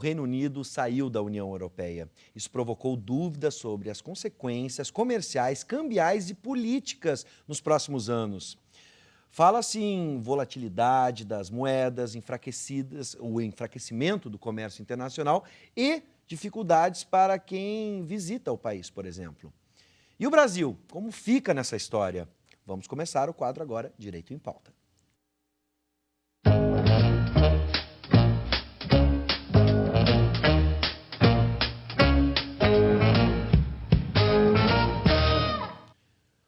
Reino Unido saiu da União Europeia. Isso provocou dúvidas sobre as consequências comerciais, cambiais e políticas nos próximos anos. Fala-se em volatilidade das moedas enfraquecidas, o enfraquecimento do comércio internacional e dificuldades para quem visita o país, por exemplo. E o Brasil, como fica nessa história? Vamos começar o quadro agora, Direito em Pauta.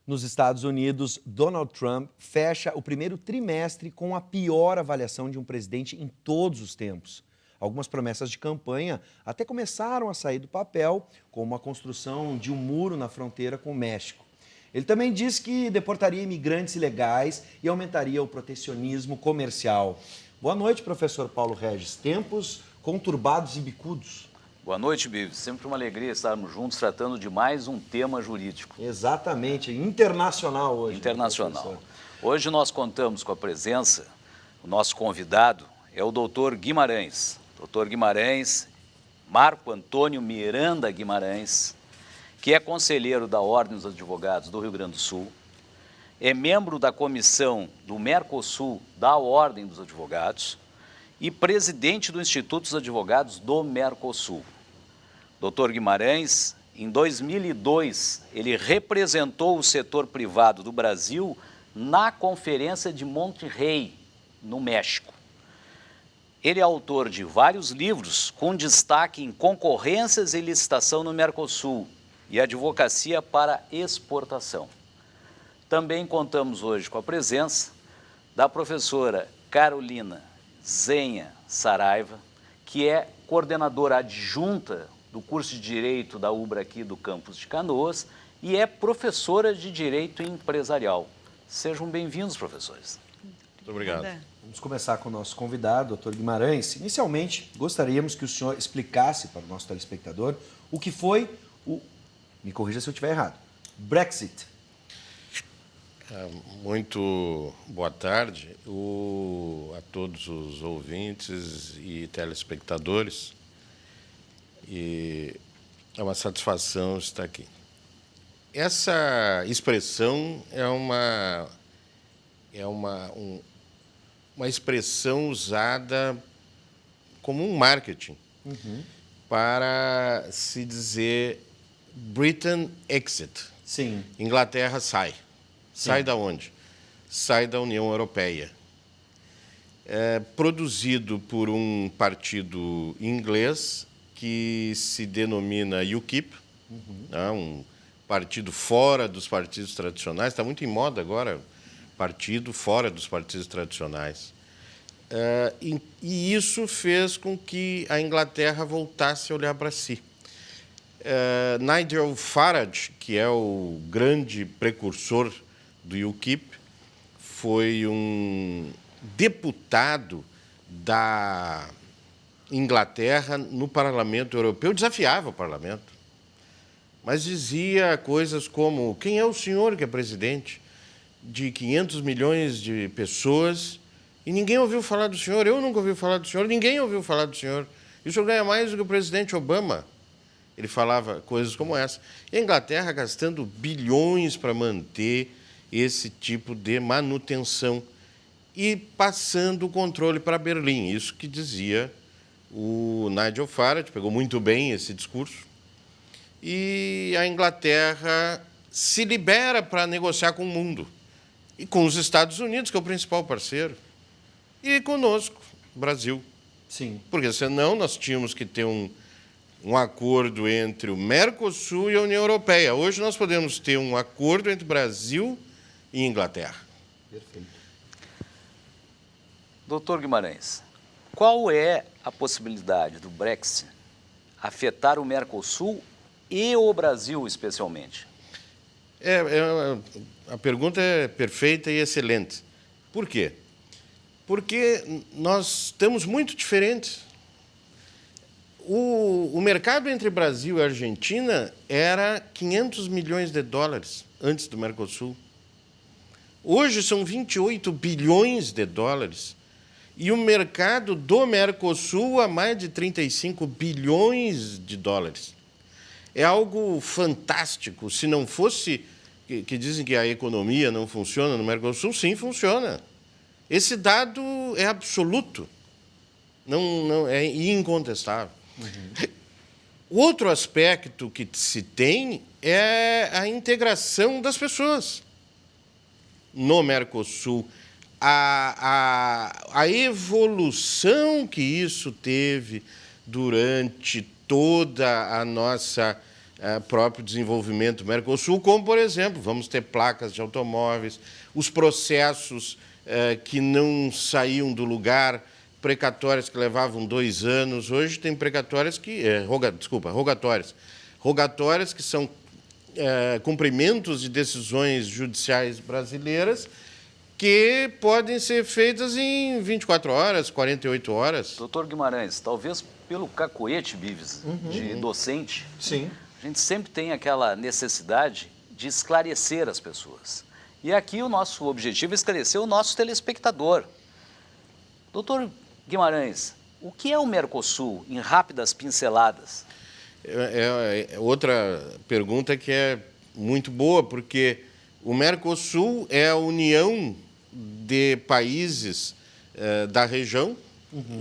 Nos Estados Unidos, Donald Trump fecha o primeiro trimestre com a pior avaliação de um presidente em todos os tempos. Algumas promessas de campanha até começaram a sair do papel, como a construção de um muro na fronteira com o México. Ele também disse que deportaria imigrantes ilegais e aumentaria o protecionismo comercial. Boa noite, professor Paulo Regis. Tempos conturbados e bicudos. Boa noite, Bibi. Sempre uma alegria estarmos juntos tratando de mais um tema jurídico. Exatamente, internacional hoje. Internacional. Hoje nós contamos com a presença, o nosso convidado é o doutor Guimarães. Doutor Guimarães, Marco Antônio Miranda Guimarães, que é conselheiro da Ordem dos Advogados do Rio Grande do Sul, é membro da comissão do Mercosul da Ordem dos Advogados e presidente do Instituto dos Advogados do Mercosul. Dr. Guimarães, em 2002, ele representou o setor privado do Brasil na Conferência de Monterrey, no México. Ele é autor de vários livros com destaque em concorrências e licitação no Mercosul e advocacia para exportação. Também contamos hoje com a presença da professora Carolina Zenha Saraiva, que é coordenadora adjunta do curso de Direito da UBRA aqui do campus de Canoas e é professora de Direito Empresarial. Sejam bem-vindos, professores. Muito obrigado. Vamos começar com o nosso convidado, doutor Guimarães. Inicialmente, gostaríamos que o senhor explicasse para o nosso telespectador o que foi o, me corrija se eu estiver errado, Brexit. Muito boa tarde a todos os ouvintes e telespectadores. E é uma satisfação estar aqui. Essa expressão é uma expressão usada como um marketing para se dizer Britain exit. Sim. Inglaterra sai. Sai da onde? Sai da União Europeia. É produzido por um partido inglês que se denomina UKIP, né? Um partido fora dos partidos tradicionais. Está muito em moda agora, partido fora dos partidos tradicionais. E isso fez com que a Inglaterra voltasse a olhar para si. Nigel Farage, que é o grande precursor do UKIP, foi um deputado da Inglaterra no Parlamento Europeu, desafiava o Parlamento, mas dizia coisas como: quem é o senhor que é presidente de 500 milhões de pessoas e ninguém ouviu falar do senhor, eu nunca ouvi falar do senhor, ninguém ouviu falar do senhor, e o senhor ganha mais do que o presidente Obama. Ele falava coisas como essa. E a Inglaterra gastando bilhões para manter esse tipo de manutenção e passando o controle para Berlim. Isso que dizia o Nigel Farage, pegou muito bem esse discurso. E a Inglaterra se libera para negociar com o mundo. E com os Estados Unidos, que é o principal parceiro. E conosco, Brasil. Sim. Porque senão nós tínhamos que ter um acordo entre o Mercosul e a União Europeia. Hoje nós podemos ter um acordo entre Brasil e Inglaterra. Perfeito. Doutor Guimarães, qual é a possibilidade do Brexit afetar o Mercosul e o Brasil, especialmente? A pergunta é perfeita e excelente. Por quê? Porque nós estamos muito diferentes. O mercado entre Brasil e Argentina era 500 milhões de dólares antes do Mercosul. Hoje são 28 bilhões de dólares. e o mercado do Mercosul a mais de 35 bilhões de dólares. É algo fantástico. Se não fosse, que dizem que a economia não funciona no Mercosul, sim, funciona. Esse dado é absoluto, não é incontestável. Outro aspecto que se tem é a integração das pessoas no Mercosul. A evolução que isso teve durante toda a nossa próprio desenvolvimento do Mercosul, como, por exemplo, vamos ter placas de automóveis, os processos que não saíam do lugar, precatórias que levavam 2 anos, hoje tem precatórias que... rogatórias que são cumprimentos de decisões judiciais brasileiras que podem ser feitas em 24 horas, 48 horas. Doutor Guimarães, talvez pelo cacoete, Bives, de docente, Sim. a gente sempre tem aquela necessidade de esclarecer as pessoas. E aqui o nosso objetivo é esclarecer o nosso telespectador. Doutor Guimarães, o que é o Mercosul, em rápidas pinceladas? Outra pergunta que é muito boa, porque o Mercosul é a união de países da região,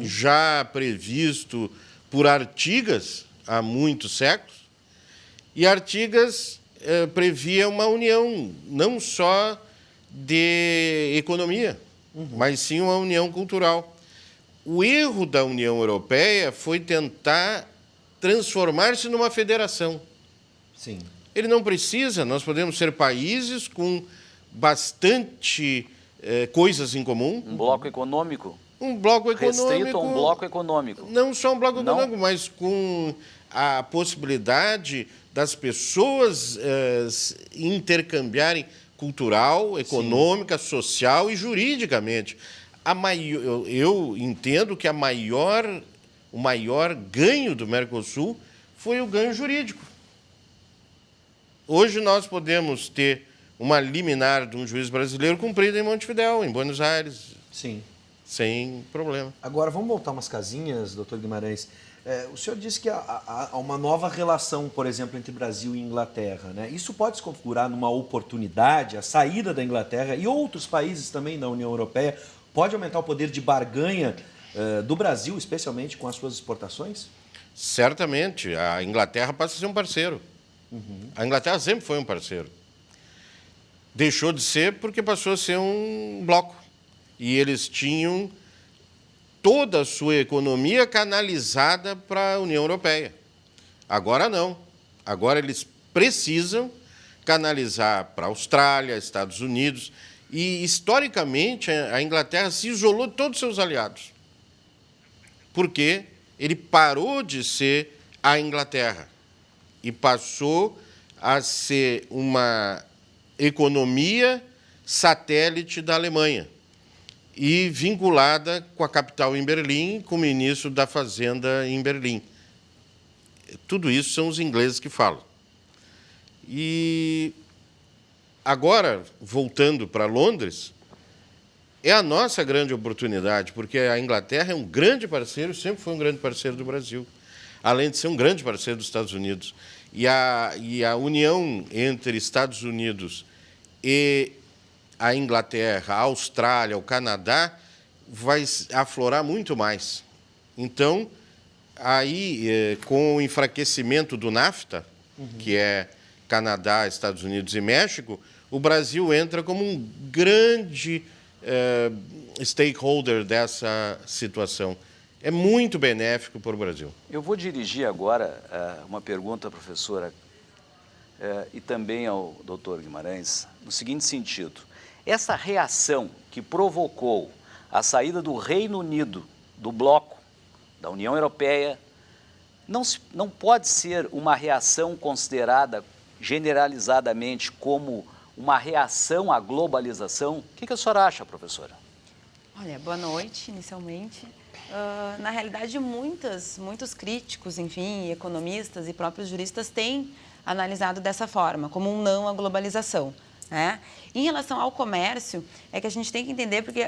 já previsto por Artigas há muitos séculos, e Artigas previa uma união não só de economia, mas sim uma união cultural. O erro da União Europeia foi tentar transformar-se numa federação. Sim. Ele não precisa, nós podemos ser países com bastante coisas em comum. Um bloco econômico? Um bloco econômico. Restrito a um bloco econômico. Não só um bloco econômico, mas com a possibilidade das pessoas intercambiarem cultural, econômica, social e juridicamente. Eu entendo que o maior ganho do Mercosul foi o ganho jurídico. Hoje nós podemos ter uma liminar de um juiz brasileiro cumprida em Montevidéu, em Buenos Aires. Sim. Sem problema. Agora, vamos voltar umas casinhas, doutor Guimarães. O senhor disse que há uma nova relação, por exemplo, entre Brasil e Inglaterra, né? Isso pode se configurar numa oportunidade, a saída da Inglaterra e outros países também da União Europeia, pode aumentar o poder de barganha do Brasil, especialmente com as suas exportações? Certamente. A Inglaterra passa a ser um parceiro. A Inglaterra sempre foi um parceiro. Deixou de ser porque passou a ser um bloco. E eles tinham toda a sua economia canalizada para a União Europeia. Agora não. Agora eles precisam canalizar para a Austrália, Estados Unidos. E, historicamente, a Inglaterra se isolou de todos os seus aliados. Porque ele parou de ser a Inglaterra e passou a ser uma economia satélite da Alemanha e vinculada com a capital em Berlim, com o ministro da Fazenda em Berlim. Tudo isso são os ingleses que falam. E agora, voltando para Londres, é a nossa grande oportunidade, porque a Inglaterra é um grande parceiro, sempre foi um grande parceiro do Brasil, além de ser um grande parceiro dos Estados Unidos. E a união entre Estados Unidos e a Inglaterra, a Austrália, o Canadá, vai aflorar muito mais. Então, aí, com o enfraquecimento do NAFTA, que é Canadá, Estados Unidos e México, o Brasil entra como um grande stakeholder dessa situação. É muito benéfico para o Brasil. Eu vou dirigir agora uma pergunta à professora e também ao doutor Guimarães, no seguinte sentido. Essa reação que provocou a saída do Reino Unido do bloco, da União Europeia, não pode ser uma reação considerada generalizadamente como uma reação à globalização? O que a senhora acha, professora? Olha, boa noite, inicialmente. Na realidade, muitos críticos, enfim, economistas e próprios juristas têm analisado dessa forma, como um não à globalização. né? Em relação ao comércio, é que a gente tem que entender, porque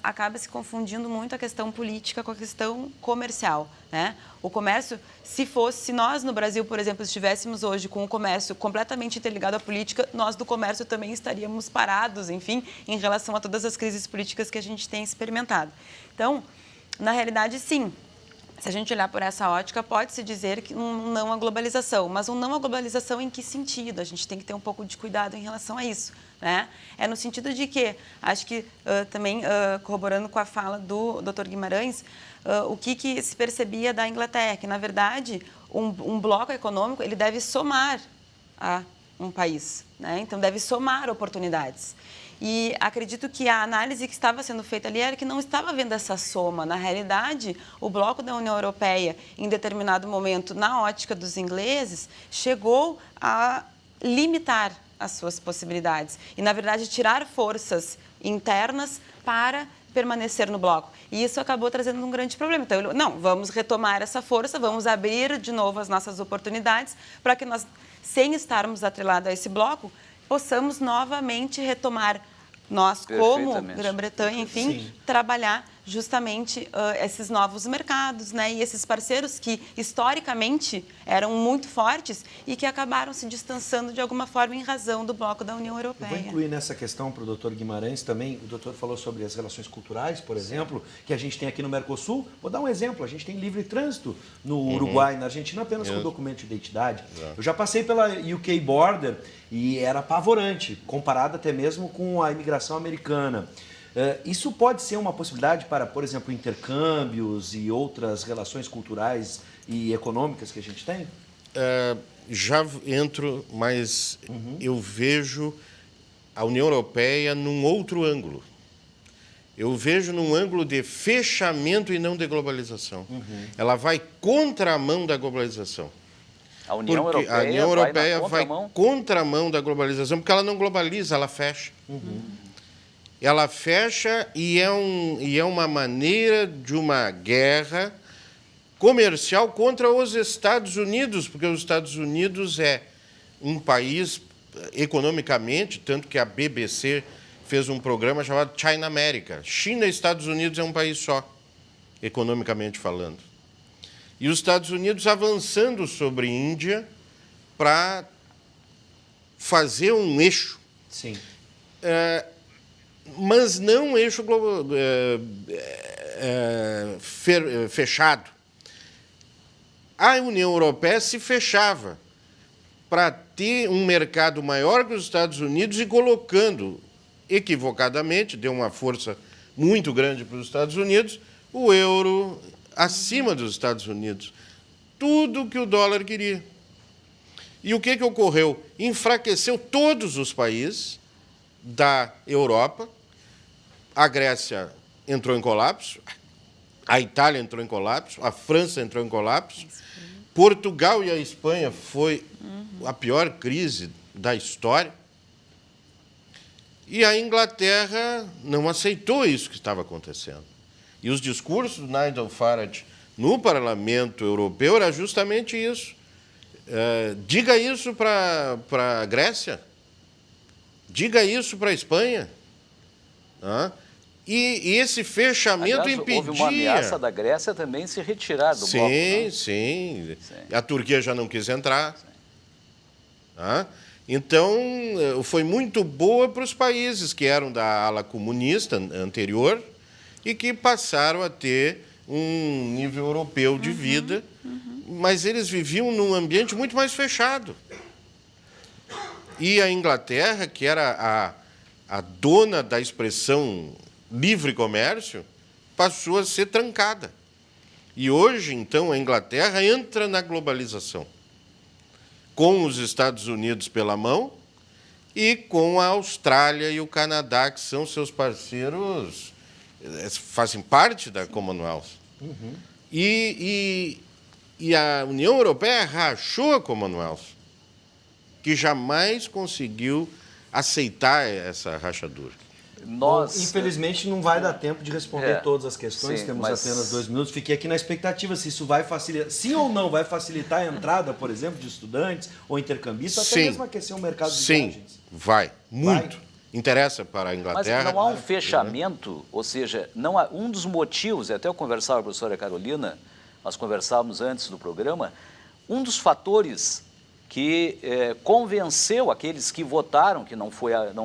acaba se confundindo muito a questão política com a questão comercial, né? O comércio, se nós no Brasil, por exemplo, estivéssemos hoje com o comércio completamente interligado à política, nós do comércio também estaríamos parados, enfim, em relação a todas as crises políticas que a gente tem experimentado. Então, na realidade, sim. Se a gente olhar por essa ótica, pode-se dizer que um não à globalização. Mas um não à globalização em que sentido? A gente tem que ter um pouco de cuidado em relação a isso, né? É no sentido de que, acho que também corroborando com a fala do Dr. Guimarães, o que se percebia da Inglaterra, que, na verdade, um bloco econômico ele deve somar a um país, né? Então, deve somar oportunidades. E acredito que a análise que estava sendo feita ali era que não estava vendo essa soma. Na realidade, o bloco da União Europeia, em determinado momento, na ótica dos ingleses, chegou a limitar as suas possibilidades. E, na verdade, tirar forças internas para permanecer no bloco. E isso acabou trazendo um grande problema. Então, não, vamos retomar essa força, vamos abrir de novo as nossas oportunidades para que nós, sem estarmos atrelados a esse bloco, possamos novamente retomar, nós como Grã-Bretanha, enfim, sim, trabalhar justamente esses novos mercados, né? E esses parceiros que historicamente eram muito fortes e que acabaram se distanciando de alguma forma em razão do bloco da União Europeia. Eu vou incluir nessa questão para o Dr. Guimarães também. O doutor falou sobre as relações culturais, por exemplo, que a gente tem aqui no Mercosul. Vou dar um exemplo, a gente tem livre trânsito no Uruguai, na Argentina, apenas com documento de identidade. Eu já passei pela UK Border e era apavorante, comparado até mesmo com a imigração americana. Isso pode ser uma possibilidade para, por exemplo, intercâmbios e outras relações culturais e econômicas que a gente tem? Já entro, mas eu vejo a União Europeia num outro ângulo. Eu vejo num ângulo de fechamento e não de globalização. Ela vai contramão da globalização. A União Europeia vai contramão da globalização, porque ela não globaliza, ela fecha. Ela fecha e é uma maneira de uma guerra comercial contra os Estados Unidos, porque os Estados Unidos é um país economicamente, tanto que a BBC fez um programa chamado China America. China e Estados Unidos é um país só, economicamente falando. E os Estados Unidos avançando sobre a Índia para fazer um eixo. Sim. Mas não um eixo fechado. A União Europeia se fechava para ter um mercado maior que os Estados Unidos e colocando, equivocadamente, deu uma força muito grande para os Estados Unidos, o euro acima dos Estados Unidos. Tudo que o dólar queria. E o que ocorreu? Enfraqueceu todos os países da Europa. A Grécia entrou em colapso, a Itália entrou em colapso, a França entrou em colapso, Portugal e a Espanha foi a pior crise da história, e a Inglaterra não aceitou isso que estava acontecendo. E os discursos do Nigel Farage no Parlamento Europeu era justamente isso. Diga isso para a Grécia, diga isso para a Espanha. E esse fechamento, aliás, impedia... Houve uma ameaça da Grécia também se retirar do bloco. Né? Sim. A Turquia já não quis entrar. Então, foi muito boa para os países que eram da ala comunista anterior e que passaram a ter um nível europeu de vida, mas eles viviam num ambiente muito mais fechado. E a Inglaterra, que era a dona da expressão livre comércio, passou a ser trancada. E hoje, então, a Inglaterra entra na globalização, com os Estados Unidos pela mão e com a Austrália e o Canadá, que são seus parceiros, fazem parte da Commonwealth. E a União Europeia rachou a Commonwealth, que jamais conseguiu aceitar essa rachadura. Infelizmente, não vai dar tempo de responder todas as questões, temos apenas 2 minutos. Fiquei aqui na expectativa se isso vai facilitar, sim ou não, vai facilitar a entrada, por exemplo, de estudantes ou intercambistas, até mesmo aquecer o mercado de viagens. Sim, vai. muito. Interessa para a Mas Inglaterra. não há um fechamento, ou seja, não há um dos motivos, e até eu conversava com a professora Carolina, nós conversávamos antes do programa, um dos fatores que convenceu aqueles que votaram, que não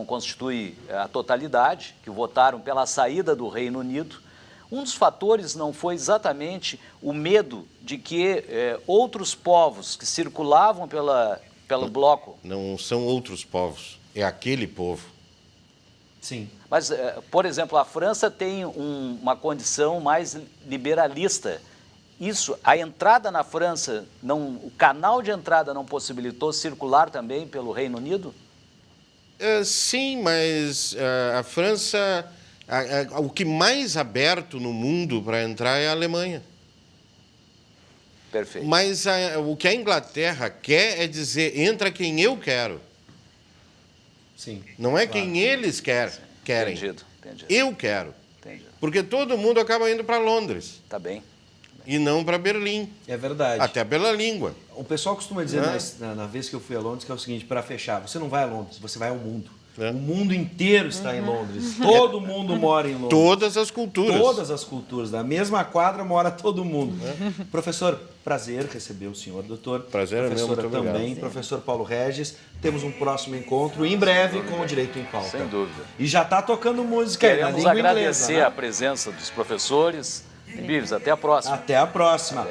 constitui a totalidade, que votaram pela saída do Reino Unido, um dos fatores não foi exatamente o medo de que outros povos que circulavam pelo bloco... Não são outros povos, é aquele povo. Sim. Mas, por exemplo, a França tem uma condição mais liberalista. Isso, a entrada na França, o canal de entrada não possibilitou circular também pelo Reino Unido? Sim, mas a França, o que mais aberto no mundo para entrar é a Alemanha. Perfeito. Mas o que a Inglaterra quer é dizer, entra quem eu quero. Sim. Não é quem eles querem. Entendido. Eu quero. Entendido. Porque todo mundo acaba indo para Londres. Tá bem. E não para Berlim. É verdade. Até pela língua. O pessoal costuma dizer, na vez que eu fui a Londres, que é o seguinte, para fechar, você não vai a Londres, você vai ao mundo. O mundo inteiro está em Londres. Todo mundo mora em Londres. Todas as culturas. Todas as culturas. Na mesma quadra mora todo mundo. Professor, prazer receber o senhor, doutor. Prazer é meu, Professora muito obrigado. também, professor Paulo Regis. Temos um próximo encontro em breve com o Direito em Pauta. Sem dúvida. E já está tocando música aí na Queremos língua agradecer inglesa, né? a presença dos professores. Bives, até a próxima. Até a próxima.